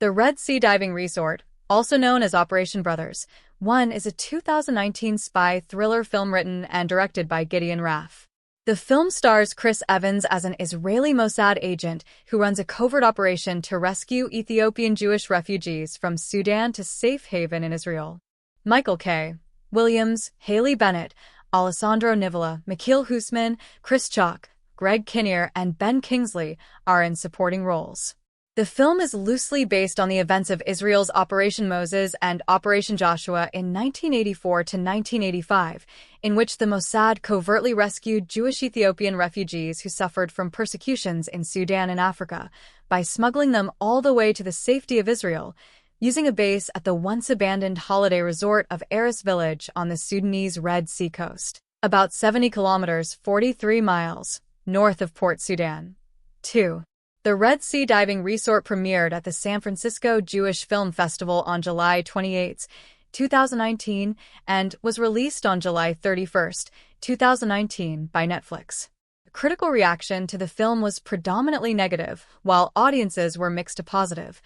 The Red Sea Diving Resort, also known as Operation Brothers, 1 is a 2019 spy thriller film written and directed by Gideon Raff. The film stars Chris Evans as an Israeli Mossad agent who runs a covert operation to rescue Ethiopian Jewish refugees from Sudan to safe haven in Israel. Michael K. Williams, Haley Bennett, Alessandro Nivola, Mikhail Husman, Chris Chalk, Greg Kinnear, and Ben Kingsley are in supporting roles. The film is loosely based on the events of Israel's Operation Moses and Operation Joshua in 1984 to 1985, in which the Mossad covertly rescued Jewish Ethiopian refugees who suffered from persecutions in Sudan and Africa by smuggling them all the way to the safety of Israel, using a base at the once-abandoned holiday resort of Eris Village on the Sudanese Red Sea coast, about 70 kilometers 43 miles north of Port Sudan. 2. The Red Sea Diving Resort premiered at the San Francisco Jewish Film Festival on July 28, 2019, and was released on July 31, 2019 by Netflix. Critical reaction to the film was predominantly negative, while audiences were mixed to positive.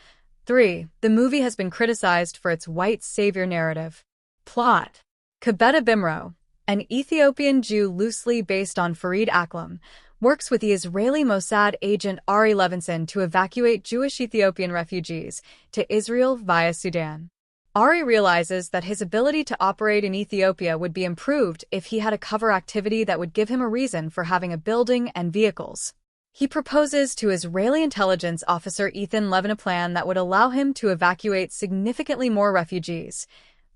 3. The movie has been criticized for its white savior narrative. Plot: Kebede Bimro, an Ethiopian Jew loosely based on Farid Aklam, works with the Israeli Mossad agent Ari Levinson to evacuate Jewish Ethiopian refugees to Israel via Sudan. Ari realizes that his ability to operate in Ethiopia would be improved if he had a cover activity that would give him a reason for having a building and vehicles. He proposes to Israeli intelligence officer Ethan Levin a plan that would allow him to evacuate significantly more refugees,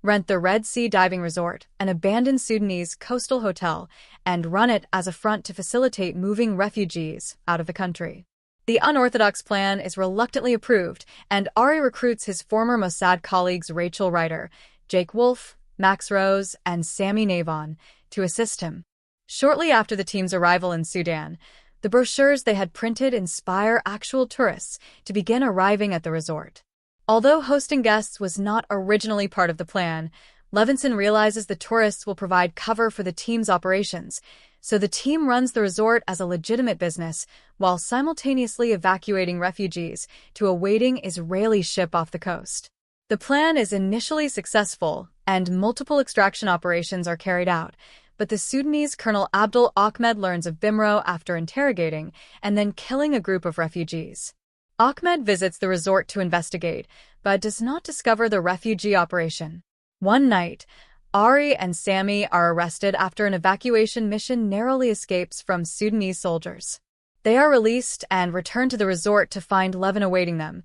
rent the Red Sea Diving Resort, an abandoned Sudanese coastal hotel, and run it as a front to facilitate moving refugees out of the country. The unorthodox plan is reluctantly approved, and Ari recruits his former Mossad colleagues Rachel Reiter, Jake Wolf, Max Rose, and Sammy Navon to assist him. Shortly after the team's arrival in Sudan, the brochures they had printed inspire actual tourists to begin arriving at the resort. Although hosting guests was not originally part of the plan, Levinson realizes the tourists will provide cover for the team's operations, so the team runs the resort as a legitimate business while simultaneously evacuating refugees to a waiting Israeli ship off the coast. The plan is initially successful, and multiple extraction operations are carried out, but the Sudanese Colonel Abdul Ahmed learns of Bimro after interrogating and then killing a group of refugees. Ahmed visits the resort to investigate, but does not discover the refugee operation. One night, Ari and Sammy are arrested after an evacuation mission narrowly escapes from Sudanese soldiers. They are released and return to the resort to find Levin awaiting them.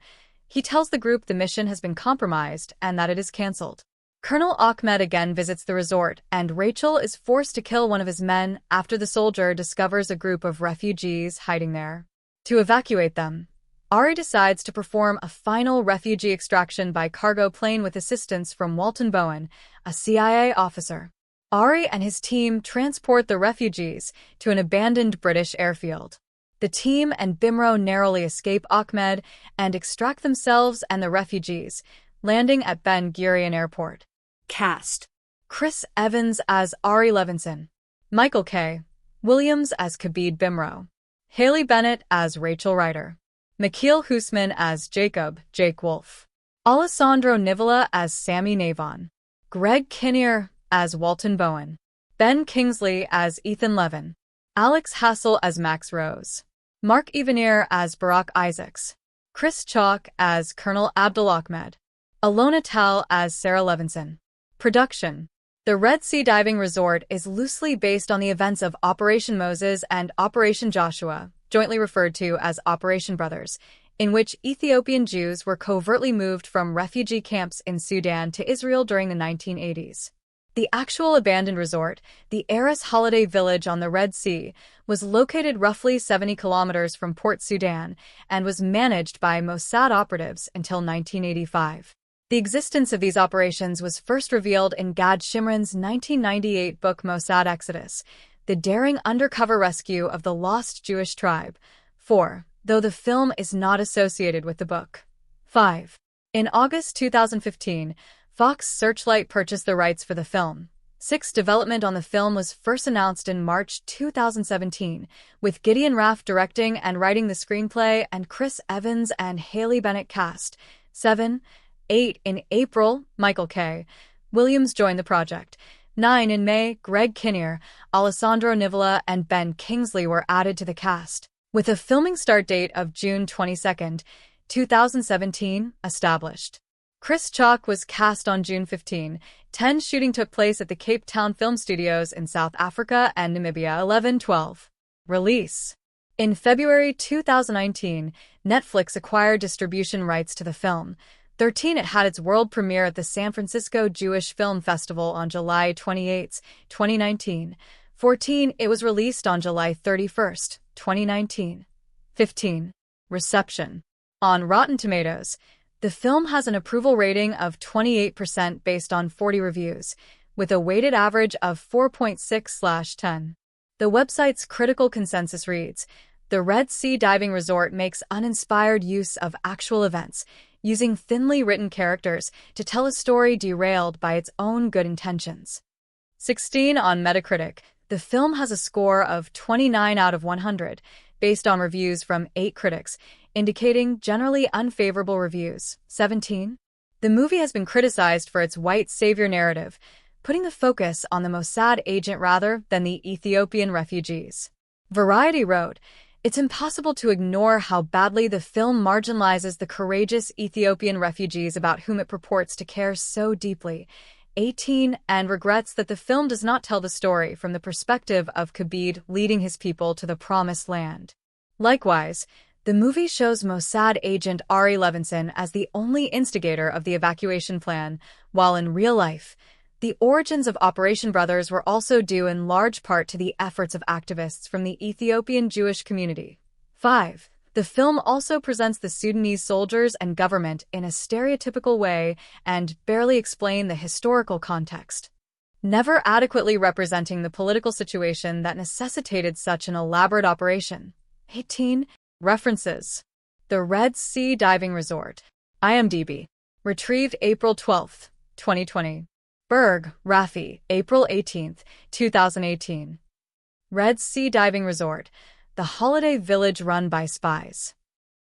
He tells the group the mission has been compromised and that it is cancelled. Colonel Ahmed again visits the resort, and Rachel is forced to kill one of his men after the soldier discovers a group of refugees hiding there. To evacuate them, Ari decides to perform a final refugee extraction by cargo plane with assistance from Walton Bowen, a CIA officer. Ari and his team transport the refugees to an abandoned British airfield. The team and Bimro narrowly escape Ahmed and extract themselves and the refugees, landing at Ben Gurion Airport. Cast: Chris Evans as Ari Levinson, Michael K. Williams as Kebede Bimro, Haley Bennett as Rachel Reiter, Mikhail Husman as Jake Wolf, Alessandro Nivola as Sammy Navon, Greg Kinnear as Walton Bowen, Ben Kingsley as Ethan Levin, Alex Hassel as Max Rose, Mark Evanier as Barak Isaacs, Chris Chalk as Colonel Abdul Ahmed, Alona Tal as Sarah Levinson. Production: The Red Sea Diving Resort is loosely based on the events of Operation Moses and Operation Joshua, jointly referred to as Operation Brothers, in which Ethiopian Jews were covertly moved from refugee camps in Sudan to Israel during the 1980s. The actual abandoned resort, the Eris Holiday Village on the Red Sea, was located roughly 70 kilometers from Port Sudan and was managed by Mossad operatives until 1985. The existence of these operations was first revealed in Gad Shimron's 1998 book Mossad Exodus, the daring undercover rescue of the lost Jewish tribe. 4. Though the film is not associated with the book. 5. In August 2015, Fox Searchlight purchased the rights for the film. 6. Development on the film was first announced in March 2017, with Gideon Raff directing and writing the screenplay and Chris Evans and Haley Bennett cast. 7. 8. In April, Michael K. Williams joined the project. 9. In May, Greg Kinnear, Alessandro Nivola, and Ben Kingsley were added to the cast, with a filming start date of June 22, 2017, established. Chris Chalk was cast on June 15. 10. Shooting took place at the Cape Town Film Studios in South Africa and Namibia. 11/12. Release. In February 2019, Netflix acquired distribution rights to the film. 13. It had its world premiere at the San Francisco Jewish Film Festival on July 28, 2019. 14. It was released on July 31, 2019. 15. Reception. On Rotten Tomatoes, the film has an approval rating of 28% based on 40 reviews, with a weighted average of 4.6/10. The website's critical consensus reads, "The Red Sea Diving Resort makes uninspired use of actual events, using thinly written characters to tell a story derailed by its own good intentions." 16. On Metacritic, the film has a score of 29 out of 100, based on reviews from 8 critics, indicating generally unfavorable reviews. 17. The movie has been criticized for its white savior narrative, putting the focus on the Mossad agent rather than the Ethiopian refugees. Variety wrote, "It's impossible to ignore how badly the film marginalizes the courageous Ethiopian refugees about whom it purports to care so deeply." 18. And regrets that the film does not tell the story from the perspective of Kabid leading his people to the Promised Land. Likewise, the movie shows Mossad agent Ari Levinson as the only instigator of the evacuation plan, while in real life, the origins of Operation Brothers were also due in large part to the efforts of activists from the Ethiopian Jewish community. 5. The film also presents the Sudanese soldiers and government in a stereotypical way and barely explain the historical context, never adequately representing the political situation that necessitated such an elaborate operation. 18. References. The Red Sea Diving Resort. IMDb. Retrieved April 12, 2020. Berg, Rafi, April 18, 2018. Red Sea Diving Resort, the holiday village run by spies.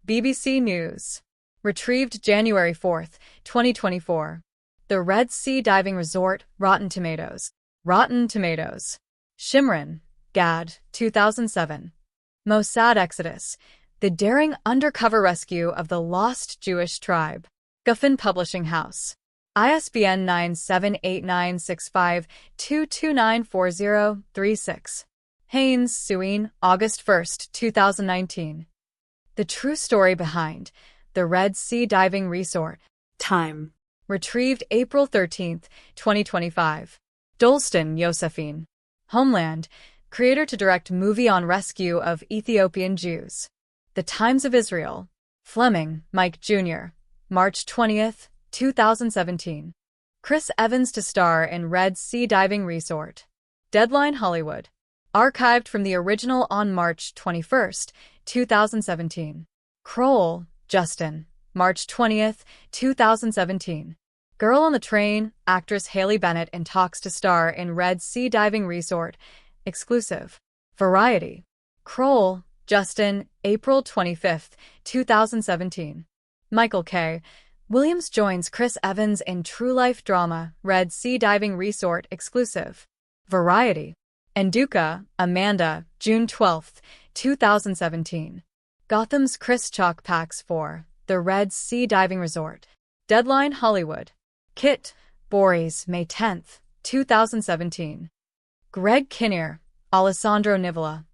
BBC News. Retrieved January 4, 2024. The Red Sea Diving Resort, Rotten Tomatoes. Rotten Tomatoes. Shimron, Gad, 2007. Mossad Exodus, the daring undercover rescue of the lost Jewish tribe. Guffin Publishing House. ISBN 9789652294036. Haynes, Suine, August 1, 2019. The True Story Behind the Red Sea Diving Resort. Time. Retrieved April 13, 2025. Dolston, Josephine. Homeland, creator to direct movie on rescue of Ethiopian Jews. The Times of Israel. Fleming, Mike Jr. March 20, 2017. Chris Evans to star in Red Sea Diving Resort. Deadline Hollywood. Archived from the original on March 21, 2017. Kroll, Justin. March 20, 2017. Girl on the Train, actress Haley Bennett in talks to star in Red Sea Diving Resort. Exclusive. Variety. Kroll, Justin, April 25, 2017. Michael K. Williams joins Chris Evans in true-life drama, Red Sea Diving Resort. Exclusive. Variety. Nduka, Amanda, June 12, 2017. Gotham's Chris Chalk packs for the Red Sea Diving Resort. Deadline Hollywood. Kit, Boris, May 10, 2017. Greg Kinnear, Alessandro Nivola,